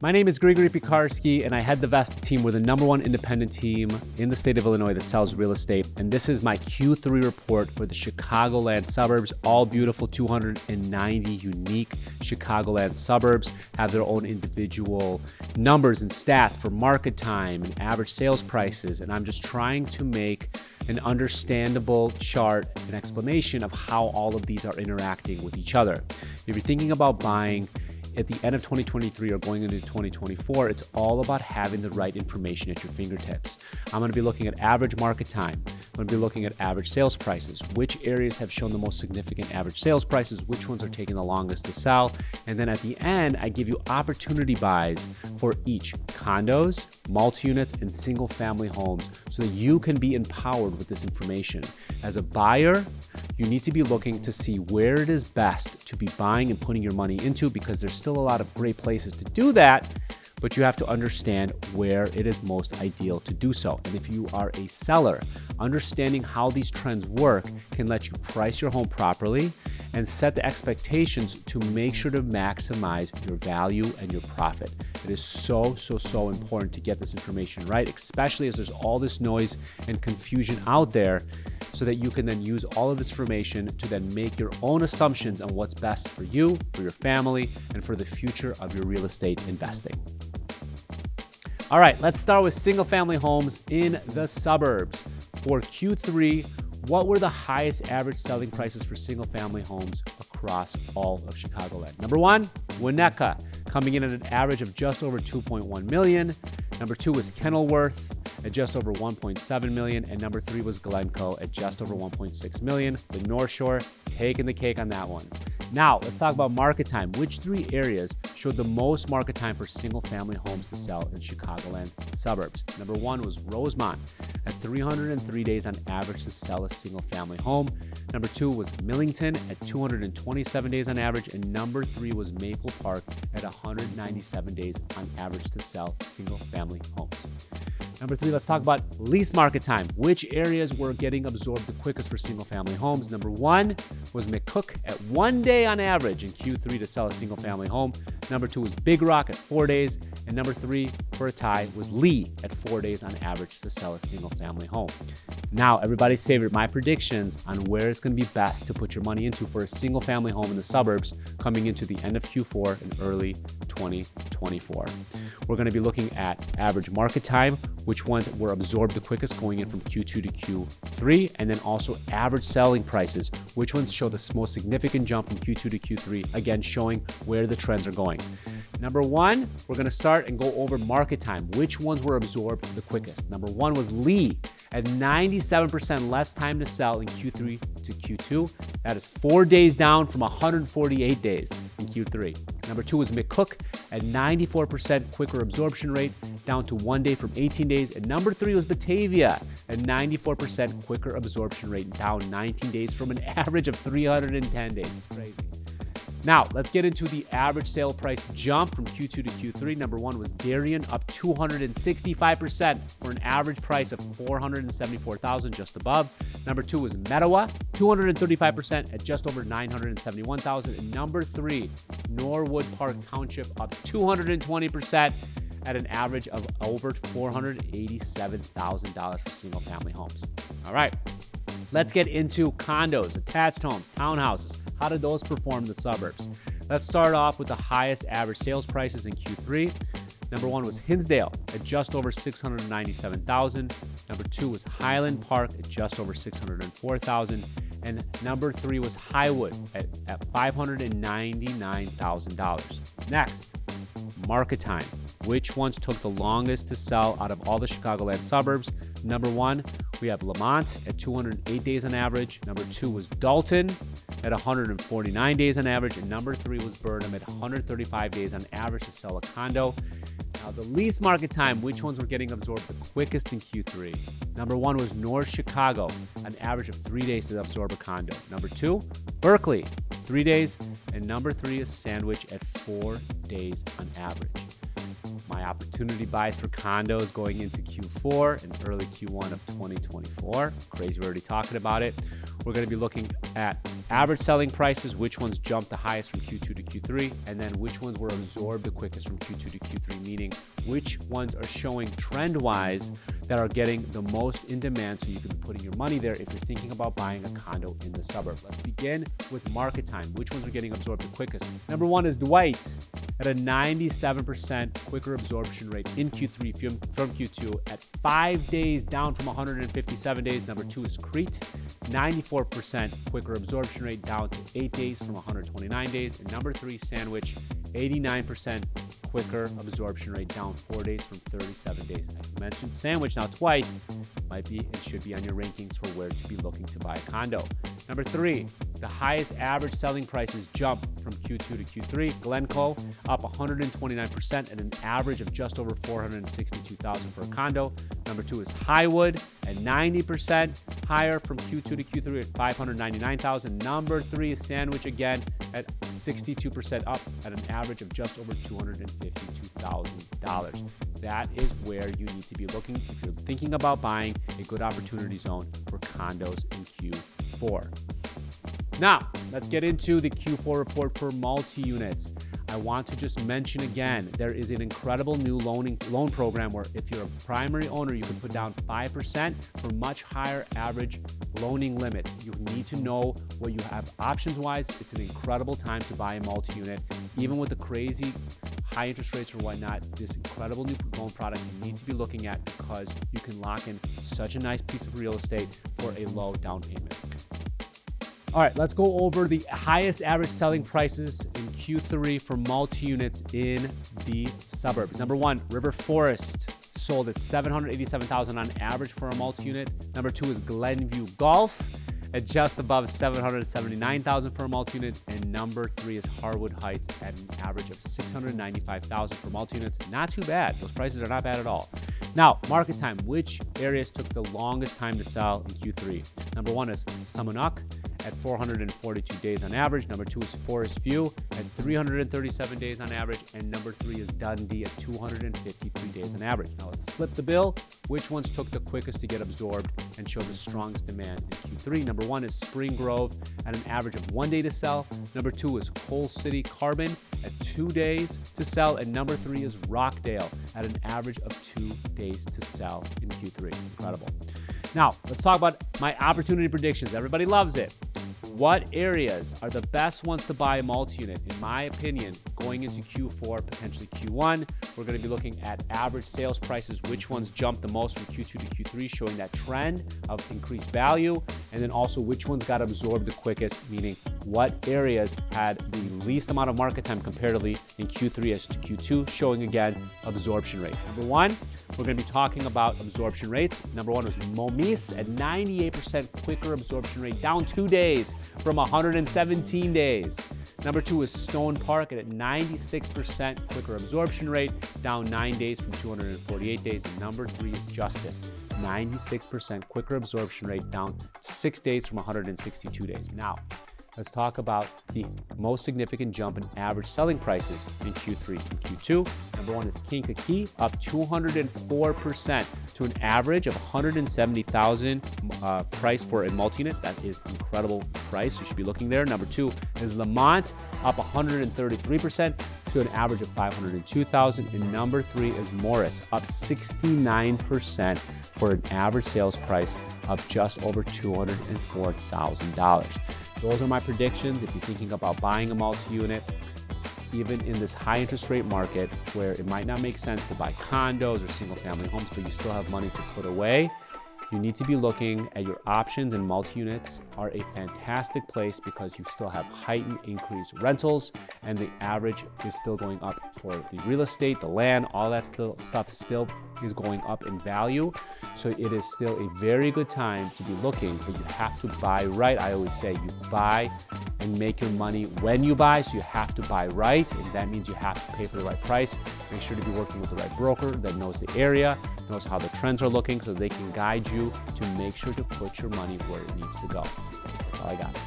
My name is Gregory Pekarsky, and I head the Vesta team. We're the #1 independent team in the state of Illinois that sells real estate. And this is my Q3 report for the Chicagoland Suburbs. All beautiful 290 unique Chicagoland suburbs have their own individual numbers and stats for market time and average sales prices. And I'm just trying to make an understandable chart and explanation of how all of these are interacting with each other. If you're thinking about buying at the end of 2023 or going into 2024, it's all about having the right information at your fingertips. I'm going to be looking at average market time. I'm going to be looking at average sales prices, which areas have shown the most significant average sales prices, which ones are taking the longest to sell. And then at the end, I give you opportunity buys for each condos, multi-units, and single family homes so that you can be empowered with this information. As a buyer, you need to be looking to see where it is best to be buying and putting your money into, because there's still a lot of great places to do that, but you have to understand where it is most ideal to do so. And if you are a seller, understanding how these trends work can let you price your home properly and set the expectations to make sure to maximize your value and your profit. It is so important to get this information right, especially as there's all this noise and confusion out there, so that you can then use all of this information to then make your own assumptions on what's best for you, for your family, and for the future of your real estate investing. All right, let's start with single family homes in the suburbs. For Q3, what were the highest average selling prices for single family homes across all of Chicagoland? Number 1, Winnetka, coming in at an average of just over 2.1 million. Number 2 was Kennelworth at just over 1.7 million. And number 3 was Glencoe at just over 1.6 million. The North Shore taking the cake on that one. Now, let's talk about market time. Which 3 areas showed the most market time for single family homes to sell in Chicagoland suburbs? Number 1 was Rosemont at 303 days on average to sell a single family home. Number 2 was Millington at 227 days on average. And number 3 was Maple Park at 197 days on average to sell single family homes. Number 3, let's talk about lease market time. Which areas were getting absorbed the quickest for single family homes? Number 1 was McCook at 1 day on average in Q3 to sell a single family home. Number 2 was Big Rock at 4 days. And number 3 for a tie was Lee at 4 days on average to sell a single family home. Now, everybody's favorite, my predictions on where it's going to be best to put your money into for a single family home in the suburbs coming into the end of Q4 and early 2024. We're going to be looking at average market time, which ones were absorbed the quickest going in from Q2 to Q3, and then also average selling prices, which ones show the most significant jump from Q2 to Q3, again, showing where the trends are going. Number 1, we're going to start and go over market time. Which ones were absorbed the quickest? Number 1 was Lee at 97% less time to sell in Q3 to Q2. That is 4 days down from 148 days in Q3. Number 2 was McCook at 94% quicker absorption rate, down to 1 day from 18 days. And number 3 was Batavia at 94% quicker absorption rate, down 19 days from an average of 310 days. It's crazy. Now, let's get into the average sale price jump from Q2 to Q3. Number 1 was Darien, up 265% for an average price of $474,000, just above. Number 2 was Mettawa, 235% at just over $971,000. And number 3, Norwood Park Township, up 220% at an average of over $487,000 for single family homes. All right, let's get into condos, attached homes, townhouses. How did those perform in the suburbs? Let's start off with the highest average sales prices in Q3. Number 1 was Hinsdale at just over $697,000. Number 2 was Highland Park at just over $604,000. And number 3 was Highwood at $599,000. Next, market time. Which ones took the longest to sell out of all the Chicagoland suburbs? Number 1, we have Lamont at 208 days on average. Number 2 was Dalton at 149 days on average. And number 3 was Burnham at 135 days on average to sell a condo. Now, the least market time, which ones were getting absorbed the quickest in Q3? Number 1 was North Chicago, an average of 3 days to absorb a condo. Number 2, Berkeley, 3 days. And number 3 is Sandwich at 4 days on average. My opportunity buys for condos going into Q4 and early Q1 of 2024. Crazy, we're already talking about it. We're going to be looking at average selling prices, which ones jumped the highest from Q2 to Q3, and then which ones were absorbed the quickest from Q2 to Q3, meaning which ones are showing trend-wise that are getting the most in demand, so you can be putting your money there if you're thinking about buying a condo in the suburb. Let's begin with market time. Which ones are getting absorbed the quickest? Number one is Dwight at a 97% quicker absorption rate in Q3 from Q2 at 5 days, down from 157 days. Number two is Crete, 94% quicker absorption rate, down to 8 days from 129 days. And number three, Sandwich, 89% quicker absorption rate, down 4 days from 37 days. I mentioned Sandwich now twice. Might be and should be on your rankings for where to be looking to buy a condo. Number three, the highest average selling prices jump from Q2 to Q3. Glencoe up 129% at an average of just over $462,000 for a condo. Number two is Highwood at 90% higher from Q2 to Q3 at $599,000. Number three is Sandwich again at 62% up at an average of just over $252,000. That is where you need to be looking if you're thinking about buying a good opportunity zone for condos in Q4. Now, let's get into the Q4 report for multi-units. I want to just mention again, there is an incredible new loan program where if you're a primary owner, you can put down 5% for much higher average loaning limits. You need to know what you have options-wise. It's an incredible time to buy a multi-unit. Even with the crazy high interest rates or whatnot, this incredible new loan product you need to be looking at because you can lock in such a nice piece of real estate for a low down payment. All right, let's go over the highest average selling prices in Q3 for multi-units in the suburbs. Number one, River Forest sold at $787,000 on average for a multi-unit. Number two is Glenview Golf at just above $779,000 for a multi-unit. And number three is Harwood Heights at an average of $695,000 for multi-units. Not too bad. Those prices are not bad at all. Now, market time. Which areas took the longest time to sell in Q3? Number one is Samonuk at 442 days on average. Number two is Forest View at 337 days on average. And number three is Dundee at 253 days on average. Now let's flip the bill. Which ones took the quickest to get absorbed and show the strongest demand in Q3? Number one is Spring Grove at an average of 1 day to sell. Number two is Coal City Carbon at 2 days to sell. And number three is Rockdale at an average of 2 days to sell in Q3. Incredible. Now, let's talk about my opportunity predictions. Everybody loves it. What areas are the best ones to buy a multi-unit? In my opinion, going into Q4, potentially Q1, we're going to be looking at average sales prices, which ones jumped the most from Q2 to Q3, showing that trend of increased value, and then also which ones got absorbed the quickest, meaning what areas had the least amount of market time comparatively in Q3 as to Q2, showing again absorption rate. Number one, we're going to be talking about absorption rates. Number one was Momis at 98% quicker absorption rate, down 2 days from 117 days. Number two is Stone Park at a 96% quicker absorption rate, down 9 days from 248 days. And number three is Justice, 96% quicker absorption rate, down 6 days from 162 days. Now, let's talk about the most significant jump in average selling prices in Q3 from Q2. Number one is Kankakee, up 204% to an average of $170,000 price for a multi-unit. That is incredible price. You should be looking there. Number two is Lamont, up 133% to an average of $502,000. And number three is Morris, up 69% for an average sales price of just over $204,000. Those are my predictions. If you're thinking about buying a multi-unit, even in this high interest rate market where it might not make sense to buy condos or single family homes, but you still have money to put away, you need to be looking at your options, and multi-units are a fantastic place because you still have heightened increased rentals, and the average is still going up for the real estate, the land, all that stuff still is going up in value. So it is still a very good time to be looking, but you have to buy right. I always say you buy and make your money when you buy, so you have to buy right, and that means you have to pay for the right price. Make sure to be working with the right broker that knows the area, knows how the trends are looking, so they can guide you to make sure to put your money where it needs to go. That's all I got.